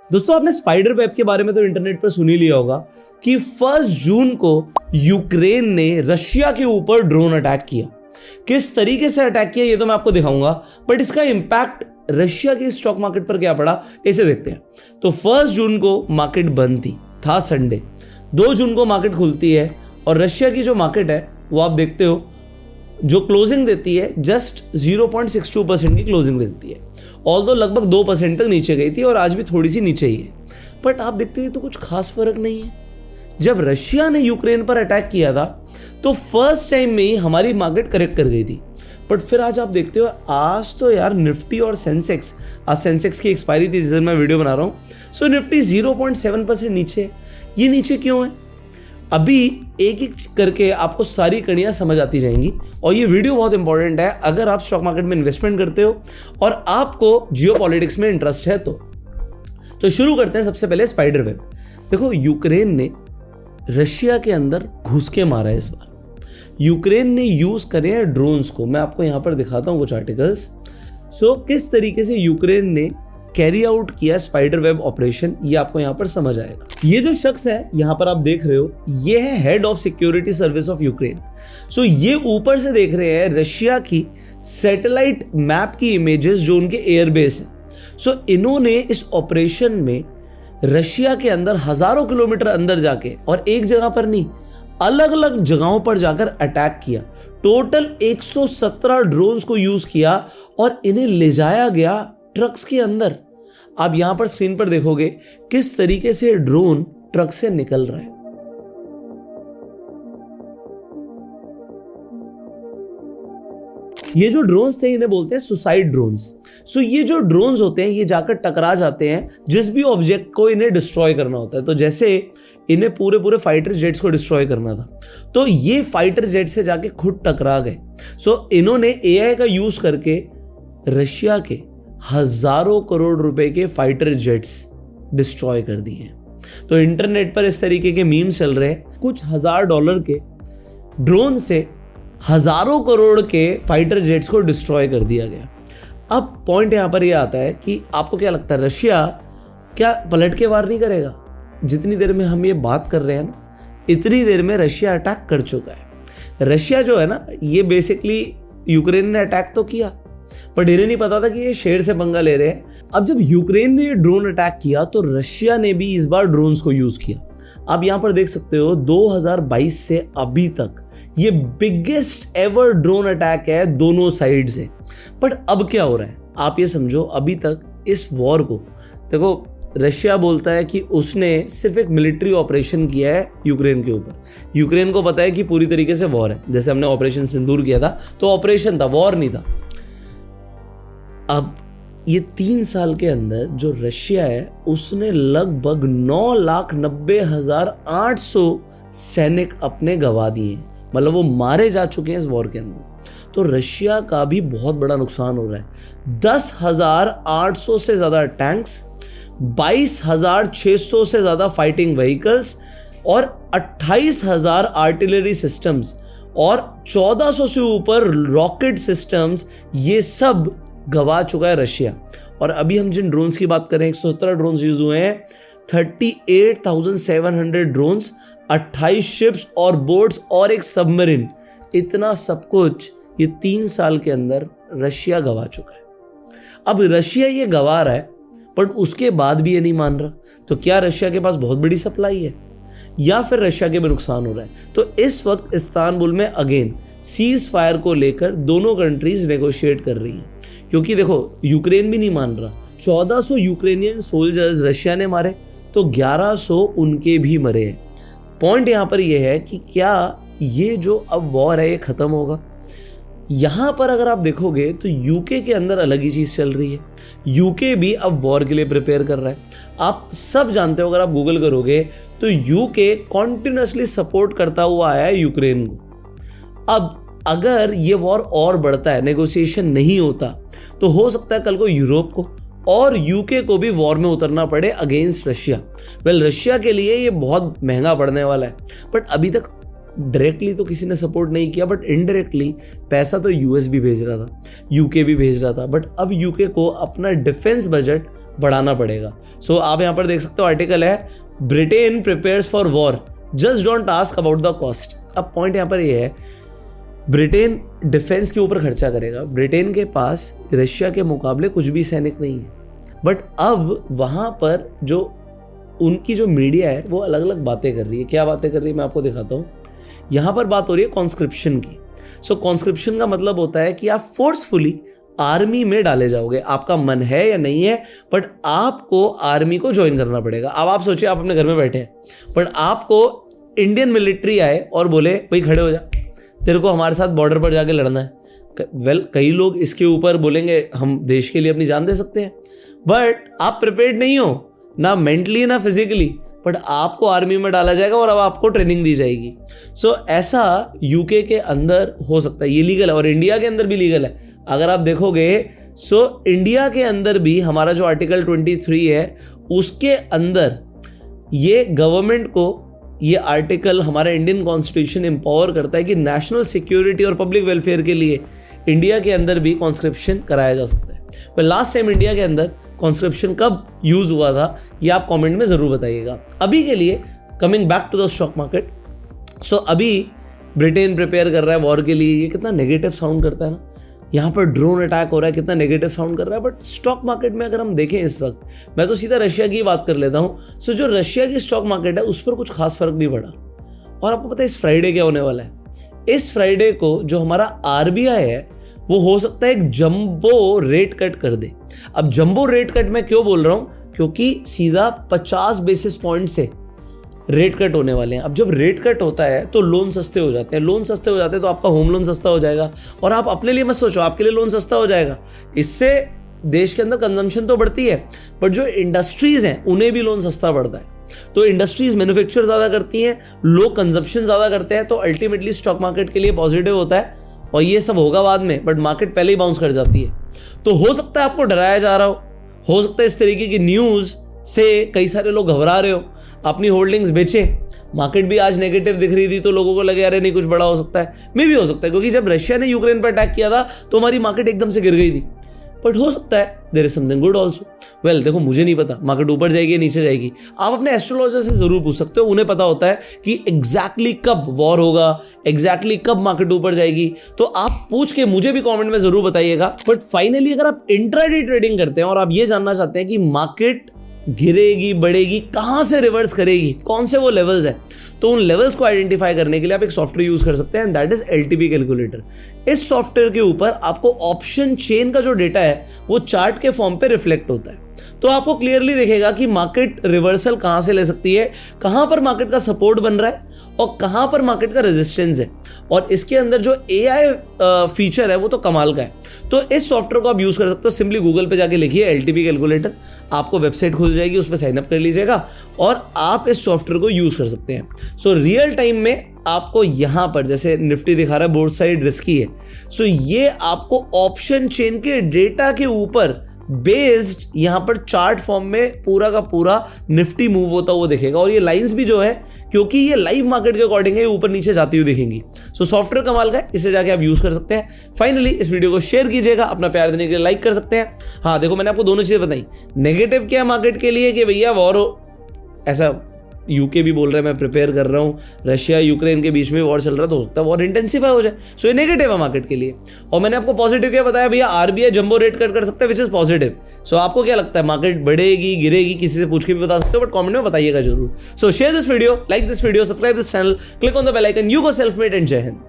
दोस्तों आपने spider web के बारे में तो इंटरनेट पर सुन ही लिया होगा कि 1 जून को यूक्रेन ने रशिया के ऊपर ड्रोन अटैक किया। किस तरीके से अटैक किया ये तो मैं आपको दिखाऊंगा, बट इसका इंपैक्ट रशिया की स्टॉक मार्केट पर क्या पड़ा इसे देखते हैं। तो 1 जून को मार्केट बंद थी, था संडे। 2 जून को मार्केट खुलती है और रशिया की जो मार्केट है वो आप देखते हो जो क्लोजिंग देती है जस्ट 0.62% की क्लोजिंग देती है, ऑल्दो लगभग 2% तक नीचे गई थी और आज भी थोड़ी सी नीचे ही है। बट आप देखते हो तो कुछ खास फर्क नहीं है। जब रशिया ने यूक्रेन पर अटैक किया था तो फर्स्ट टाइम में ही हमारी मार्केट करेक्ट कर गई थी, बट फिर आज आप देखते हो आज तो यार निफ्टी और सेंसेक्स, आज सेंसेक्स की एक्सपायरी थी जिस दिन मैं वीडियो बना रहा हूँ, सो निफ्टी 0.7% नीचे है। ये नीचे क्यों है? अभी एक एक करके आपको सारी कड़ियाँ समझ आती जाएंगी और ये वीडियो बहुत इंपॉर्टेंट है अगर आप स्टॉक मार्केट में इन्वेस्टमेंट करते हो और आपको जियोपॉलिटिक्स में इंटरेस्ट है तो शुरू करते हैं सबसे पहले स्पाइडर वेब। देखो यूक्रेन ने रशिया के अंदर घुस के मारा है इस बार। यूक्रेन ने यूज करे हैं ड्रोन्स को, मैं आपको यहां पर दिखाता हूं कुछ आर्टिकल्स। किस तरीके से यूक्रेन ने कैरी आउट किया स्पाइडर वेब ऑपरेशन ये आपको यहां पर समझ आएगा। ये जो शख्स है यहां पर आप देख रहे हो ये है head of security service of Ukraine. ये ऊपर से देख रहे हैं रशिया की सैटेलाइट मैप की इमेजेस जो उनके एयरबेस है। इन्होंने इस ऑपरेशन में रशिया के अंदर हजारों किलोमीटर अंदर जाके और एक जगह पर नहीं अलग अलग जगहों पर जाकर अटैक किया। टोटल 117 ड्रोन्स को यूज किया और इन्हें ले जाया गया ट्रक्स के अंदर। आप यहां पर स्क्रीन पर देखोगे किस तरीके से ड्रोन ट्रक से निकल रहा है। ये जो ड्रोन्स थे इन्हें बोलते हैं सुसाइड ड्रोन्स। ये जो ड्रोन्स होते हैं ये जाकर टकरा जाते हैं जिस भी ऑब्जेक्ट को इन्हें डिस्ट्रॉय करना होता है। तो जैसे इन्हें पूरे फाइटर जेट्स को डिस्ट्रॉय करना था तो ये फाइटर जेट से जाके खुद टकरा गए। इन्होंने एआई का यूज करके रशिया के हजारों करोड़ रुपए के फाइटर जेट्स डिस्ट्रॉय कर दिए हैं। तो इंटरनेट पर इस तरीके के मीम्स चल रहे हैं, कुछ $1000 के ड्रोन से हजारों करोड़ के फाइटर जेट्स को डिस्ट्रॉय कर दिया गया। अब पॉइंट यहां पर यह आता है कि आपको क्या लगता है रशिया क्या पलट के वार नहीं करेगा? जितनी देर में हम ये बात कर रहे हैं ना इतनी देर में रशिया अटैक कर चुका है। रशिया जो है ना ये बेसिकली यूक्रेन ने अटैक तो किया बट इन्हें नहीं पता था कि ये शेर से पंगा ले रहे हैं। अब जब यूक्रेन ने ड्रोन अटैक किया तो रशिया ने भी इस बार ड्रोन्स को यूज किया। आप यहां पर देख सकते हो 2022 से अभी तक ये बिगेस्ट एवर ड्रोन अटैक है दोनों साइड से। बट अब क्या हो रहा है आप ये समझो, अभी तक इस वॉर को देखो रशिया बोलता है कि उसने सिर्फ एक मिलिट्री ऑपरेशन किया है यूक्रेन के ऊपर। यूक्रेन को पता है कि पूरी तरीके से वॉर है, जैसे हमने ऑपरेशन सिंदूर किया था तो ऑपरेशन था, वॉर नहीं था। अब ये 3 साल के अंदर जो रशिया है उसने लगभग 9,90,800 सैनिक अपने गवा दिए, मतलब वो मारे जा चुके हैं इस वॉर के अंदर। तो रशिया का भी बहुत बड़ा नुकसान हो रहा है। 10,800 से ज्यादा टैंक्स, 22,600 से ज्यादा फाइटिंग व्हीकल्स और 28,000 आर्टिलरी सिस्टम्स और 1400 से ऊपर रॉकेट सिस्टम्स, ये सब गवा चुका है रशिया। और अभी हम जिन ड्रोन्स की बात करें 117 ड्रोन्स यूज हुए हैं, 38,700 ड्रोन्स, 28 शिप्स और बोट्स और एक सबमरीन, इतना सब कुछ ये 3 साल के अंदर रशिया गवा चुका है। अब रशिया ये गवा रहा है बट उसके बाद भी ये नहीं मान रहा। तो क्या रशिया के पास बहुत बड़ी सप्लाई है या फिर रशिया के भी नुकसान हो रहा है? तो इस वक्त इस्तांबुल में अगेन सीज फायर को लेकर दोनों कंट्रीज नेगोशिएट कर रही हैं, क्योंकि देखो यूक्रेन भी नहीं मान रहा। 1400 यूक्रेनियन सोल्जर्स रशिया ने मारे तो 1100 उनके भी मरे हैं। पॉइंट यहां पर यह है कि क्या ये जो अब वॉर है ये खत्म होगा? यहां पर अगर आप देखोगे तो यूके के अंदर अलग ही चीज चल रही है। यूके भी अब वॉर के लिए प्रिपेयर कर रहा है। आप सब जानते हो, अगर आप गूगल करोगे तो यूके कॉन्टिन्यूसली सपोर्ट करता हुआ आया है यूक्रेन को। अब अगर ये वॉर और बढ़ता है, नेगोशिएशन नहीं होता, तो हो सकता है कल को यूरोप को और यूके को भी वॉर में उतरना पड़े अगेंस्ट रशिया। रशिया के लिए ये बहुत महंगा पड़ने वाला है। बट अभी तक डायरेक्टली तो किसी ने सपोर्ट नहीं किया, बट इनडायरेक्टली पैसा तो यूएस भी भेज रहा था, यूके भी भेज रहा था। बट अब यूके को अपना डिफेंस बजट बढ़ाना पड़ेगा। सो आप यहाँ पर देख सकते हो आर्टिकल है, Britain prepares for war, just don't ask about the cost. अब पॉइंट यहाँ पर ये है, ब्रिटेन डिफेंस के ऊपर खर्चा करेगा। ब्रिटेन के पास रशिया के मुकाबले कुछ भी सैनिक नहीं है, बट अब वहाँ पर जो उनकी जो मीडिया है वो अलग अलग बातें कर रही है। क्या बातें कर रही है मैं आपको दिखाता हूँ। यहाँ पर बात हो रही है कॉन्स्क्रिप्शन की। सो कॉन्स्क्रिप्शन का मतलब होता है कि आप फोर्सफुली आर्मी में डाले जाओगे, आपका मन है या नहीं है, बट आपको आर्मी को ज्वाइन करना पड़ेगा। अब आप सोचिए, आप अपने घर में बैठे हैं, बट आपको इंडियन मिलिट्री आए और बोले भाई खड़े हो जा, तेरे को हमारे साथ बॉर्डर पर जाके लड़ना है। वेल, कई लोग इसके ऊपर बोलेंगे हम देश के लिए अपनी जान दे सकते हैं, बट आप प्रिपेयर्ड नहीं हो, ना मेंटली ना फिजिकली, बट आपको आर्मी में डाला जाएगा और अब आपको ट्रेनिंग दी जाएगी। सो ऐसा यूके के अंदर हो सकता है, ये लीगल है, और इंडिया के अंदर भी लीगल है। अगर आप देखोगे सो इंडिया के अंदर भी हमारा जो आर्टिकल 23 है उसके अंदर ये गवर्नमेंट को ये आर्टिकल हमारा इंडियन कॉन्स्टिट्यूशन एम्पावर करता है कि नेशनल सिक्योरिटी और पब्लिक वेलफेयर के लिए इंडिया के अंदर भी कॉन्स्क्रिप्शन कराया जा सकता है। पर लास्ट टाइम इंडिया के अंदर कॉन्स्क्रिप्शन कब यूज हुआ था ये आप कमेंट में जरूर बताइएगा। अभी के लिए coming back to the stock market, so अभी ब्रिटेन प्रिपेयर कर रहा है वॉर के लिए, ये कितना नेगेटिव साउंड करता है ना। यहाँ पर ड्रोन अटैक हो रहा है, कितना नेगेटिव साउंड कर रहा है, बट स्टॉक मार्केट में अगर हम देखें इस वक्त, मैं तो सीधा रशिया की बात कर लेता हूँ। सो जो रशिया की स्टॉक मार्केट है उस पर कुछ खास फर्क नहीं पड़ा। और आपको पता है इस फ्राइडे क्या होने वाला है? इस फ्राइडे को जो हमारा आरबीआई है वो हो सकता है एक जंबो रेट कट कर दे। अब जंबो रेट कट मैं क्यों बोल रहा हूँ? क्योंकि सीधा 50 बेसिस पॉइंट से रेट कट होने वाले हैं। अब जब रेट कट होता है तो लोन सस्ते हो जाते हैं, लोन सस्ते हो जाते हैं तो आपका होम लोन सस्ता हो जाएगा, और आप अपने लिए मत सोचो, आपके लिए लोन सस्ता हो जाएगा। इससे देश के अंदर कंजम्पशन तो बढ़ती है, बट जो इंडस्ट्रीज हैं उन्हें भी लोन सस्ता पड़ता है। तो इंडस्ट्रीज मैन्युफैक्चर ज़्यादा करती हैं, लोग कंजम्पशन ज़्यादा करते हैं, तो अल्टीमेटली स्टॉक मार्केट के लिए पॉजिटिव होता है। और ये सब होगा बाद में, बट मार्केट पहले ही बाउंस कर जाती है। तो हो सकता है आपको डराया जा रहा हो सकता है इस तरीके की न्यूज़ से कई सारे लोग घबरा रहे हो, अपनी होल्डिंग्स बेचें। मार्केट भी आज नेगेटिव दिख रही थी तो लोगों को लगे अरे नहीं कुछ बड़ा हो सकता है, मे भी हो सकता है, क्योंकि जब रशिया ने यूक्रेन पर अटैक किया था तो हमारी मार्केट एकदम से गिर गई थी। बट हो सकता है there is something good also. Well देखो, मुझे नहीं पता मार्केट ऊपर जाएगी या नीचे जाएगी, आप अपने एस्ट्रोलॉजर से जरूर पूछ सकते हो, उन्हें पता होता है कि एग्जैक्टली कब वॉर होगा, एग्जैक्टली कब मार्केट ऊपर जाएगी। तो आप पूछ के मुझे भी कमेंट में जरूर बताइएगा। बट फाइनली अगर आप इंट्राडे ट्रेडिंग करते हैं और आप ये जानना चाहते हैं कि मार्केट गिरेगी बढ़ेगी, कहां से रिवर्स करेगी, कौन से वो लेवल्स हैं, तो उन लेवल्स को आइडेंटिफाई करने के लिए आप एक सॉफ्टवेयर यूज कर सकते हैं, दैट इज एलटीपी कैलकुलेटर। इस सॉफ्टवेयर के ऊपर आपको ऑप्शन चेन का जो डेटा है वो चार्ट के फॉर्म पे रिफ्लेक्ट होता है। तो आपको क्लियरली दिखेगा कि मार्केट रिवर्सल कहां से ले सकती है, कहां पर मार्केट का सपोर्ट बन रहा है और कहां पर मार्केट का रेजिस्टेंस है। और इसके अंदर जो एआई फीचर है वो तो कमाल का है। तो इस सॉफ्टवेयर को आप यूज कर सकते हो, सिंपली गूगल पे जाके लिखिए एलटीपी कैलकुलेटर, आपको वेबसाइट खुल जाएगी, उस पर साइन अप कर लीजिएगा और आप इस सॉफ्टवेयर को यूज कर सकते हैं। सो रियल टाइम में आपको यहां पर जैसे निफ्टी दिखा रहा है बोथ साइड रिस्की है, सो ये आपको ऑप्शन चेन के डेटा के ऊपर बेस्ड यहां पर चार्ट फॉर्म में पूरा का पूरा निफ्टी मूव होता हुआ दिखेगा। और ये लाइंस भी जो है, क्योंकि ये लाइव मार्केट के अकॉर्डिंग है, ऊपर नीचे जाती हुई दिखेंगी। सो सॉफ्टवेयर कमाल का है, इसे जाके आप यूज कर सकते हैं। फाइनली इस वीडियो को शेयर कीजिएगा, अपना प्यार देने के लिए लाइक कर सकते हैं। हाँ देखो, मैंने आपको दोनों चीजें बताई, नेगेटिव क्या है मार्केट के लिए कि भैया वॉर हो, ऐसा यूके भी बोल रहा है मैं प्रिपेयर कर रहा हूँ, रशिया यूक्रेन के बीच में वॉर चल रहा है तो हो सकता है वॉर इंटेंसिफाई हो जाए। सो ये नेगेटिव है मार्केट के लिए। और मैंने आपको पॉजिटिव क्या बताया, भैया आरबीआई जंबो रेट कट कर सकता है, विच इज पॉजिटिव। सो आपको क्या लगता है, मार्केट बढ़ेगी गिरेगी, किसी से पूछ के भी बता सकते हो, बट कमेंट में बताइएगा जरूर। So share this video, like this video, subscribe this channel, click on the bell icon. You go self made and जय हिंद।